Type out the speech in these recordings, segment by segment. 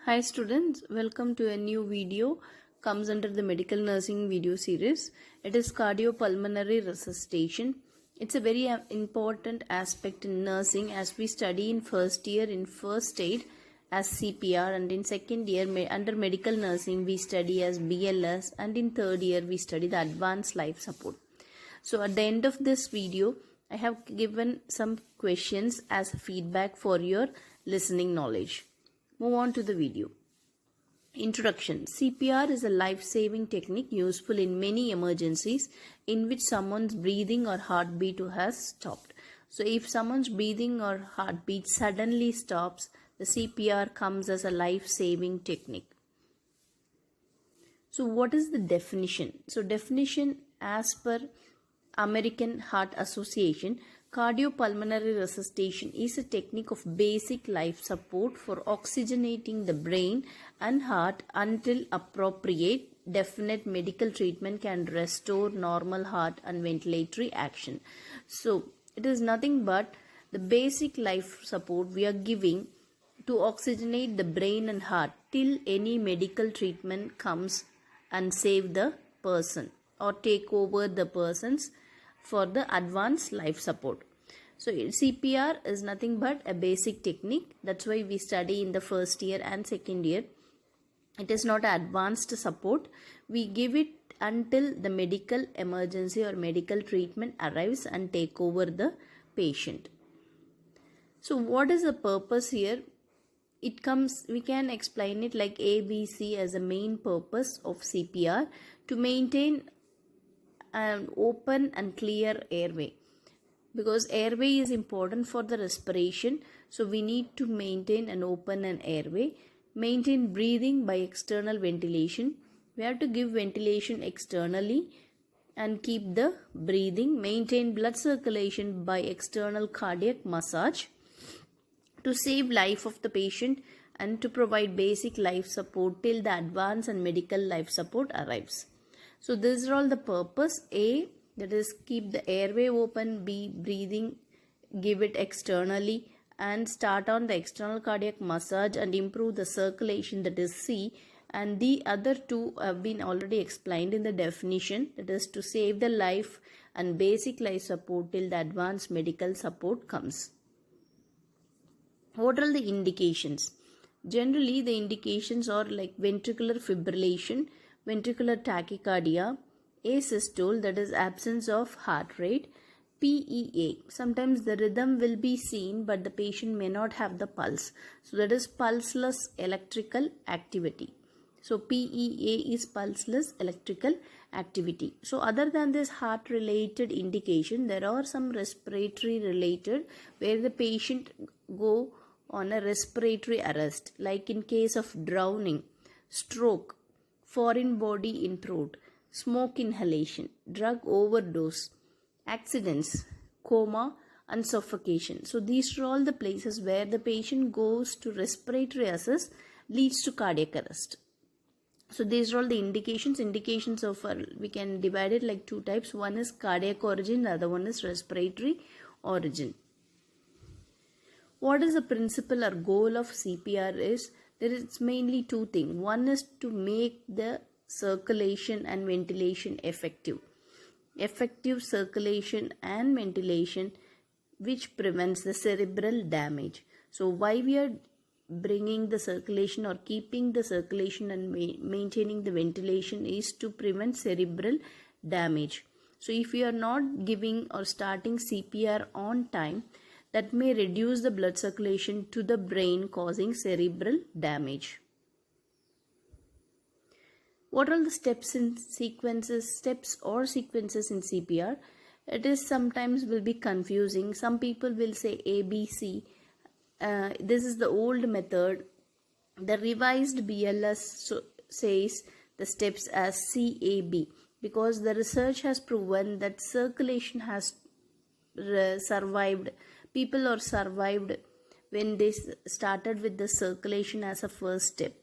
Hi students, welcome to a new video comes under the medical nursing video series. It is cardiopulmonary resuscitation. It's a very important aspect in nursing as we study in first year in first aid as CPR, and in second year under medical nursing we study as BLS, and in third year we study the advanced life support. So at the end of this video I have given some questions as feedback for your listening knowledge. Move on to the video. Introduction. CPR is a life-saving technique useful in many emergencies in which someone's breathing or heartbeat has stopped. So if someone's breathing or heartbeat suddenly stops, the CPR comes as a life-saving technique. So what is the definition? So definition as per American Heart Association, cardiopulmonary resuscitation is a technique of basic life support for oxygenating the brain and heart until appropriate definite medical treatment can restore normal heart and ventilatory action. So it is nothing but the basic life support we are giving to oxygenate the brain and heart till any medical treatment comes and save the person or take over the persons for the advanced life support. So CPR is nothing but a basic technique. That's why we study in the first year and second year. It is not advanced support. We give it until the medical emergency or medical treatment arrives and take over the patient. So what is the purpose here? We can explain it like ABC as a main purpose of CPR to maintain an open and clear airway, because airway is important for the respiration. So we need to maintain an open and airway, maintain breathing by external ventilation. We have to give ventilation externally and keep the breathing, maintain blood circulation by external cardiac massage to save life of the patient and to provide basic life support till the advanced and medical life support arrives. So these are all the purpose. A, that is keep the airway open. B, breathing, give it externally and start on the external cardiac massage and improve the circulation, that is C. And the other two have been already explained in the definition, that is to save the life and basic life support till the advanced medical support comes. What are the indications? Generally the indications are like ventricular fibrillation, ventricular tachycardia, asystole, that is absence of heart rate, PEA. Sometimes the rhythm will be seen but the patient may not have the pulse. So that is pulseless electrical activity. So PEA is pulseless electrical activity. So other than this heart related indication, there are some respiratory related where the patient go on a respiratory arrest, like in case of drowning, stroke, foreign body in throat, smoke inhalation, drug overdose, accidents, coma and suffocation. So these are all the places where the patient goes to respiratory arrest leads to cardiac arrest. So these are all the indications of we can divide it like two types. One is cardiac origin, the other one is respiratory origin. What is the principle or goal of CPR is? There is mainly two things. One is to make the circulation and ventilation effective. Effective circulation and ventilation which prevents the cerebral damage. So why we are bringing the circulation or keeping the circulation and maintaining the ventilation is to prevent cerebral damage. So if you are not giving or starting CPR on time, that may reduce the blood circulation to the brain, causing cerebral damage. What are the steps or sequences in CPR? It is sometimes will be confusing. Some people will say ABC. This is the old method. The revised BLS says the steps as CAB, because the research has proven that circulation has survived. People are survived when they started with the circulation as a first step.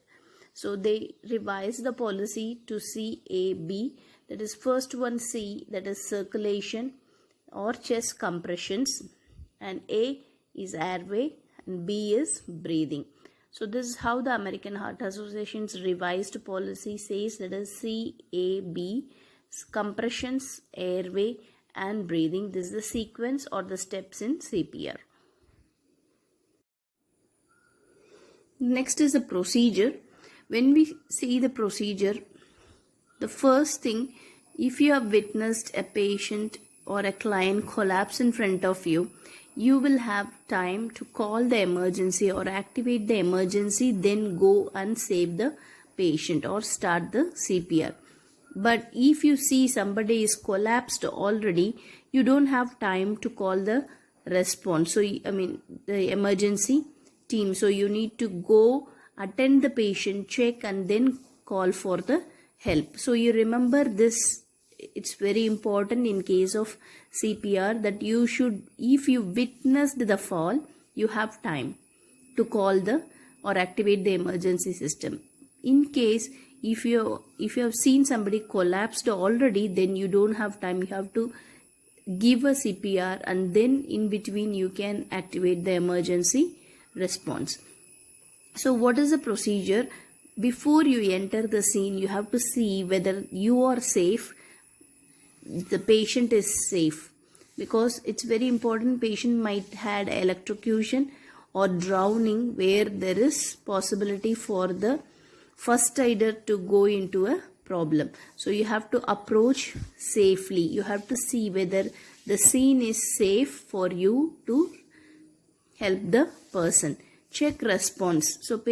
So they revised the policy to CAB, that is first one C, that is circulation or chest compressions, and A is airway and B is breathing. So this is how the American Heart Association's revised policy says, that is CAB, compressions, airway and breathing. This is the sequence or the steps in CPR. Next is the procedure. When we see the procedure, the first thing, if you have witnessed a patient or a client collapse in front of you, you will have time to call the emergency or activate the emergency, then go and save the patient or start the CPR. But if you see somebody is collapsed already, you don't have time to call the response. So, the emergency team. So, you need to go attend the patient, check, and then call for the help. So, you remember this. It's very important in case of CPR that you should, if you witnessed the fall, you have time to call the or activate the emergency system. In case if you have seen somebody collapsed already, then you don't have time. You have to give a CPR, and then in between you can activate the emergency response. So what is the procedure? Before you enter the scene, you have to see whether you are safe, the patient is safe, because it's very important. Patient might had electrocution or drowning, where there is possibility for the first aider to go into a problem. So you have to approach safely. You have to see whether the scene is safe for you to help the person. Check response. So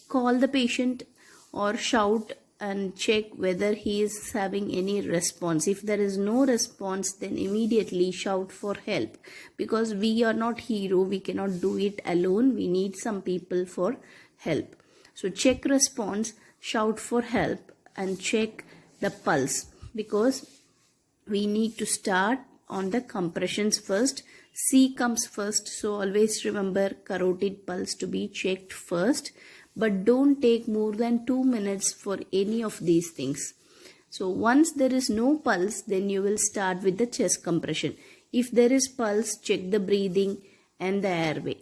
call the patient or shout and check whether he is having any response. If there is no response, then immediately shout for help, because we are not hero. We cannot do it alone. We need some people for help. So check response, shout for help, and check the pulse, because we need to start on the compressions first. C comes first, so always remember carotid pulse to be checked first, but don't take more than 2 minutes for any of these things. So once there is no pulse, then you will start with the chest compression. If there is pulse, check the breathing and the airway.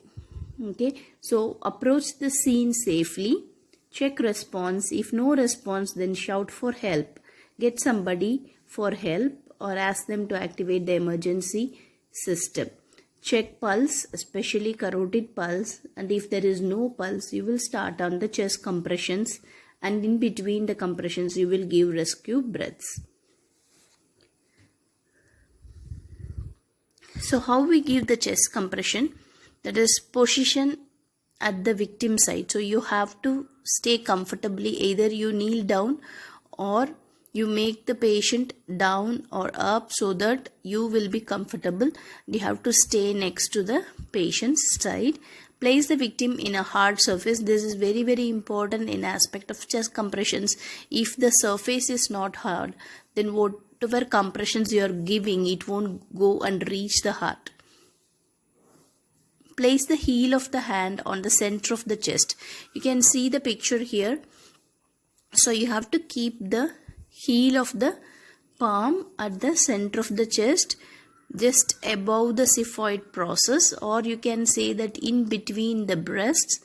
Okay, so approach the scene safely, check response. If no response, then shout for help. Get somebody for help or ask them to activate the emergency system. Check pulse, especially carotid pulse, and if there is no pulse, you will start on the chest compressions, and in between the compressions you will give rescue breaths. So how we give the chest compression? That is position at the victim side. So you have to stay comfortably. Either you kneel down or you make the patient down or up so that you will be comfortable. You have to stay next to the patient's side. Place the victim in a hard surface. This is very, very important in aspect of chest compressions. If the surface is not hard, then whatever compressions you are giving, it won't go and reach the heart. Place the heel of the hand on the center of the chest. You can see the picture here. So you have to keep the heel of the palm at the center of the chest, just above the xiphoid process, or you can say that in between the breasts,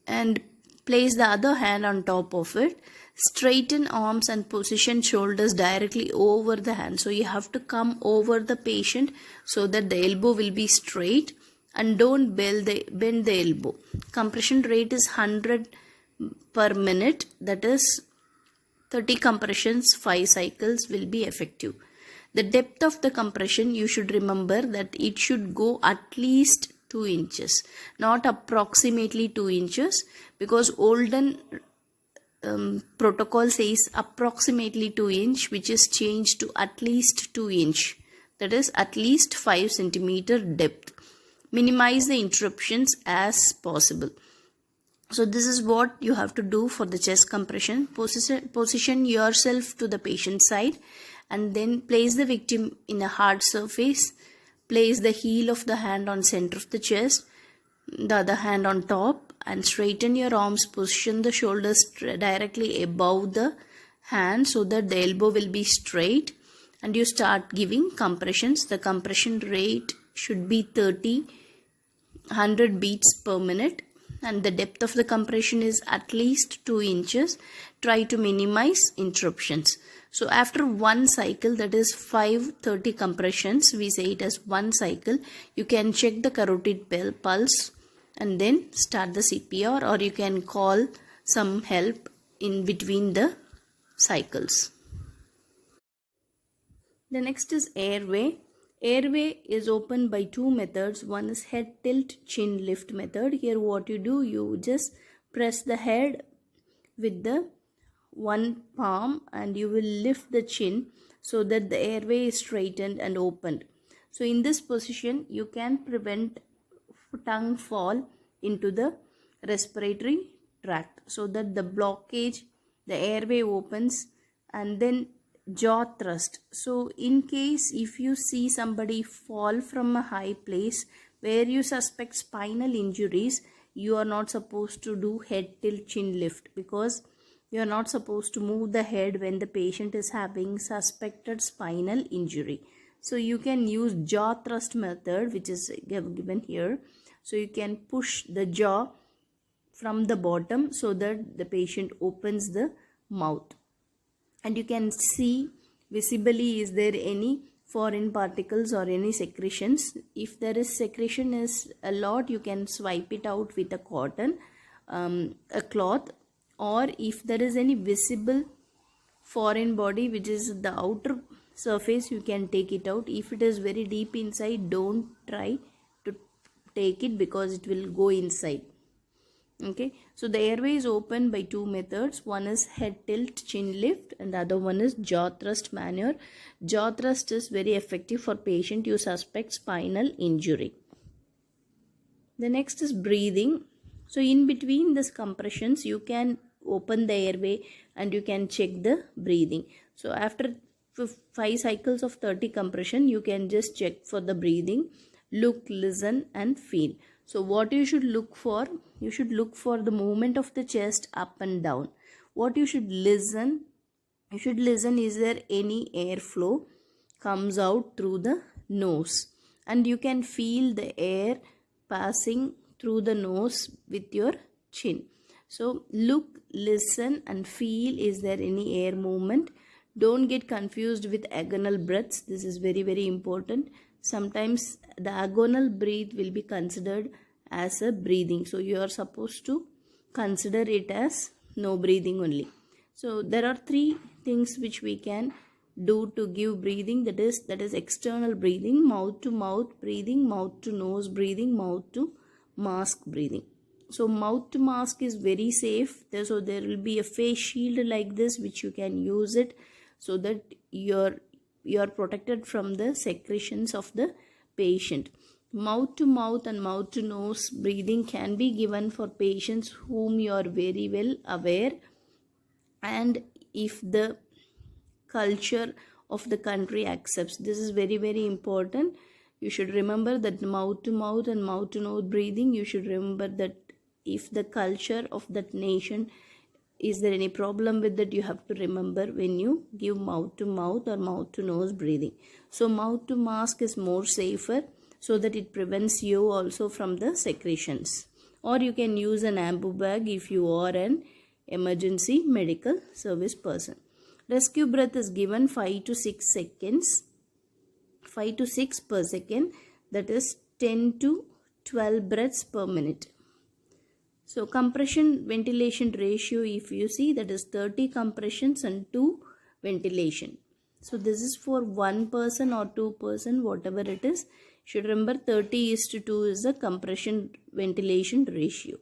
and place the other hand on top of it. Straighten arms and position shoulders directly over the hand. So you have to come over the patient so that the elbow will be straight, and don't bend the elbow. Compression rate is 100 per minute. That is 30 compressions, 5 cycles will be effective. The depth of the compression, you should remember that it should go at least 2 inches, not approximately 2 inches, because olden protocol says approximately 2 inch, which is changed to at least 2 inch. That is at least 5 centimeter depth. Minimize the interruptions as possible. So this is what you have to do for the chest compression. Position yourself to the patient side, and then place the victim in a hard surface. Place the heel of the hand on center of the chest, the other hand on top, and straighten your arms. Position the shoulders directly above the hand so that the elbow will be straight, and you start giving compressions. The compression rate should be 100 beats per minute. and the depth of the compression is at least 2 inches. Try to minimize interruptions. So after one cycle, that is 530 compressions, we say it as one cycle, you can check the carotid pulse and then start the CPR, or you can call some help in between the cycles. The next is airway. Airway is opened by two methods. One is head tilt chin lift method. Here what you do, you just press the head with the one palm and you will lift the chin so that the airway is straightened and opened. So in this position, you can prevent tongue fall into the respiratory tract so that the blockage, the airway opens, and then jaw thrust. So in case if you see somebody fall from a high place where you suspect spinal injuries, you are not supposed to do head tilt chin lift, because you are not supposed to move the head when the patient is having suspected spinal injury. So you can use jaw thrust method, which is given here. So you can push the jaw from the bottom so that the patient opens the mouth, and you can see visibly is there any foreign particles or any secretions. If there is secretion is a lot, you can swipe it out with a cotton, a cloth, or if there is any visible foreign body which is the outer surface, you can take it out. If it is very deep inside, don't try to take it because it will go inside. Okay, so the airway is opened by two methods. One is head tilt chin lift and the other one is jaw thrust maneuver. Jaw thrust is very effective for patient you suspect spinal injury. The next is breathing. So in between these compressions, you can open the airway and you can check the breathing. So after 5 cycles of 30 compression, you can just check for the breathing. Look, listen and feel. So what you should look for? You should look for the movement of the chest up and down. What you should listen? You should listen, is there any airflow comes out through the nose, and you can feel the air passing through the nose with your chin. So look, listen and feel, is there any air movement? Don't get confused with agonal breaths. This is very, very important. Sometimes the agonal breath will be considered as a breathing. So you are supposed to consider it as no breathing only. So there are 3 things which we can do to give breathing. That is external breathing, mouth to mouth breathing, mouth to nose breathing, mouth to mask breathing. So mouth to mask is very safe. So there will be a face shield like this which you can use it so that you are protected from the secretions of the patient. Mouth to mouth and mouth to nose breathing can be given for patients whom you are very well aware, and if the culture of the country accepts. This is very, very important. You should remember that mouth to mouth and mouth to nose breathing, you should remember that if the culture of that nation, is there any problem with that, you have to remember when you give mouth to mouth or mouth to nose breathing. So mouth to mask is more safer so that it prevents you also from the secretions. Or you can use an ambu bag if you are an emergency medical service person. Rescue breath is given 5 to 6 seconds, 5 to 6 per second, that is 10 to 12 breaths per minute. So compression ventilation ratio, if you see, that is 30 compressions and 2 ventilation. So this is for 1 person or 2 person, whatever it is. You should remember 30:2 is the compression ventilation ratio.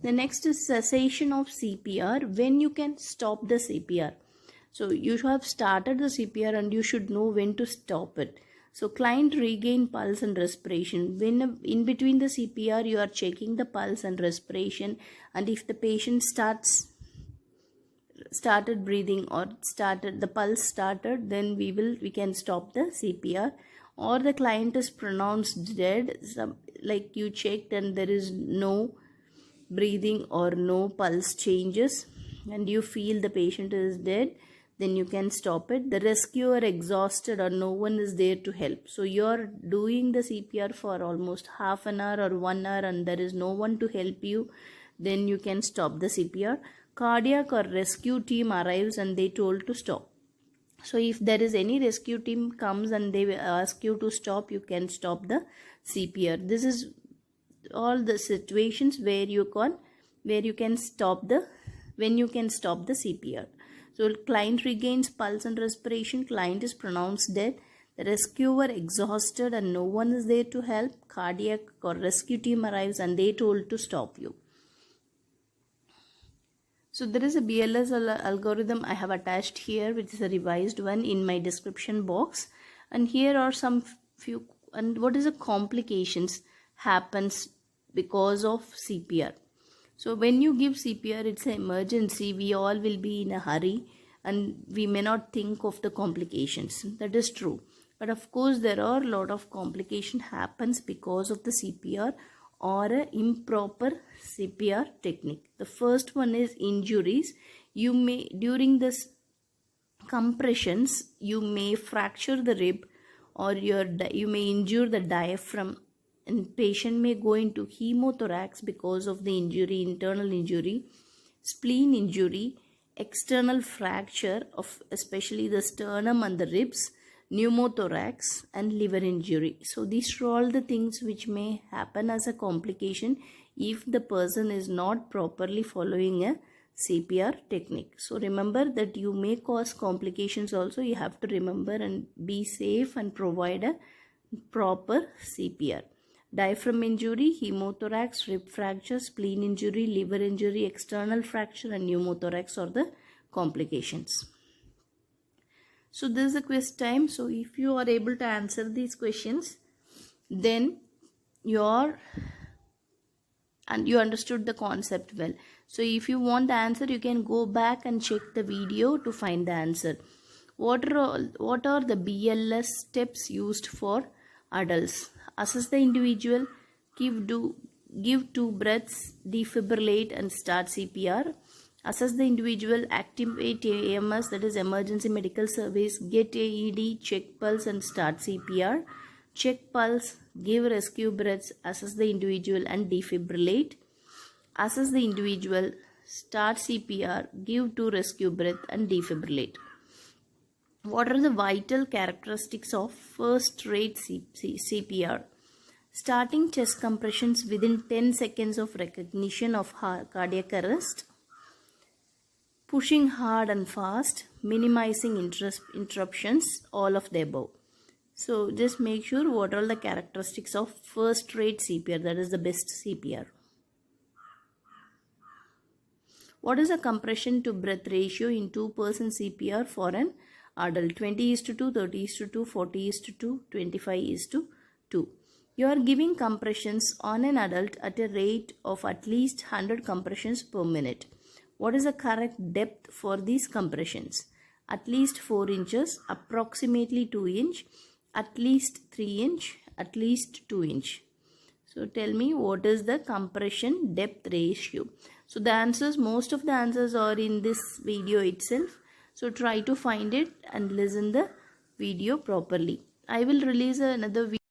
The next is cessation of CPR. When you can stop the CPR. So you have started the CPR and you should know when to stop it. So client regain pulse and respiration. When in between the CPR, you are checking the pulse and respiration, and if the patient started breathing or the pulse started, then we can stop the CPR. Or the client is pronounced dead, like you checked and there is no breathing or no pulse changes and you feel the patient is dead, then you can stop it. The rescuer exhausted or no one is there to help. So you're doing the CPR for almost half an hour or 1 hour and there is no one to help you, then you can stop the CPR. Cardiac or rescue team arrives and they told to stop. So if there is any rescue team comes and they ask you to stop, you can stop the CPR. This is all the situations where you can stop the CPR. So client regains pulse and respiration. Client is pronounced dead. The rescuer exhausted and no one is there to help. Cardiac or rescue team arrives and they told to stop you. So there is a BLS algorithm I have attached here, which is a revised one in my description box. And here are some few, and what is the complications happens because of CPR. So when you give CPR, it's an emergency. We all will be in a hurry and we may not think of the complications. That is true. But of course, there are a lot of complication happens because of the CPR or an improper CPR technique. The first one is injuries. You may, during this compressions, you may fracture the rib or you may injure the diaphragm, and patient may go into hemothorax because of the injury, internal injury, spleen injury, external fracture of especially the sternum and the ribs, pneumothorax and liver injury. So these are all the things which may happen as a complication if the person is not properly following a CPR technique. So remember that you may cause complications also. You have to remember and be safe and provide a proper CPR. Diaphragm injury, hemothorax, rib fracture, spleen injury, liver injury, external fracture and pneumothorax are the complications. So this is a quiz time. So if you are able to answer these questions, then you understood the concept well. So if you want the answer, you can go back and check the video to find the answer. What are the BLS steps used for adults? Assess the individual, give 2 breaths, defibrillate and start CPR. Assess the individual, activate AMS, that is emergency medical service, get AED, check pulse and start CPR. Check pulse, give rescue breaths, assess the individual and defibrillate. Assess the individual, start CPR, give 2 rescue breath and defibrillate. What are the vital characteristics of first-rate CPR? Starting chest compressions within 10 seconds of recognition of cardiac arrest. Pushing hard and fast. Minimizing interruptions. All of the above. So just make sure what are the characteristics of first-rate CPR. That is the best CPR. What is the compression to breath ratio in 2% CPR for an adult? 20:2, 30:2, 40:2, 25:2. You are giving compressions on an adult at a rate of at least 100 compressions per minute. What is the correct depth for these compressions? At least 4 inches, approximately 2 inch, at least 3 inch, at least 2 inch. So tell me what is the compression depth ratio. So the answers, most of the answers are in this video itself. So try to find it and listen the video properly. I will release another video